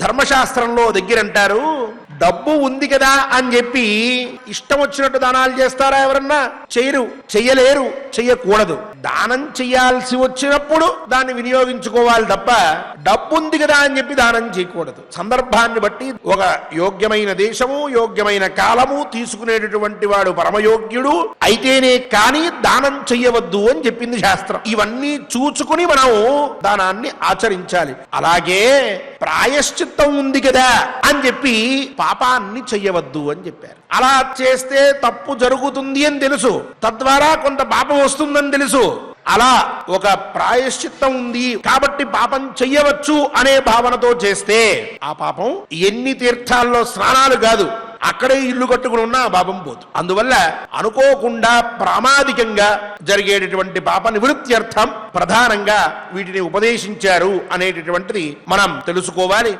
ధర్మశాస్త్రంలో దగ్గరంటారు, డబ్బు ఉంది కదా అని చెప్పి ఇష్టం వచ్చినట్టు దానాలు చేస్తారా? ఎవరన్నా చేయరు, చెయ్యలేరు, చెయ్యకూడదు. దానం చెయ్యాల్సి వచ్చినప్పుడు దాన్ని వినియోగించుకోవాలి తప్ప డబ్బు ఉంది కదా అని చెప్పి దానం చేయకూడదు. సందర్భాన్ని బట్టి ఒక యోగ్యమైన దేశము, యోగ్యమైన కాలము తీసుకునేటటువంటి వాడు పరమయోగ్యుడు అయితేనే కానీ దానం చెయ్యవద్దు అని చెప్పింది శాస్త్రం. ఇవన్నీ చూచుకుని మనం దానాన్ని ఆచరించాలి. అలాగే ప్రాయశ్చిత్తం ఉంది కదా అని చెప్పి పాపాన్ని చెయ్యవద్దు అని చెప్పారు. అలా చేస్తే తప్పు జరుగుతుంది అని తెలుసు, తద్వారా కొంత పాపం వస్తుందని తెలుసు. అలా ఒక ప్రాయశ్చిత్తం ఉంది కాబట్టి పాపం చెయ్యవచ్చు అనే భావనతో చేస్తే ఆ పాపం ఎన్ని తీర్థాల్లో స్నానాలు కాదు, అక్కడే ఇల్లు కట్టుకుని ఉన్నా ఆ పాపం పోదు. అందువల్ల అనుకోకుండా ప్రామాదికంగా జరిగేటటువంటి పాప నివృత్త్యర్థం ప్రధానంగా వీటిని ఉపదేశించారు అనేటటువంటిది మనం తెలుసుకోవాలి.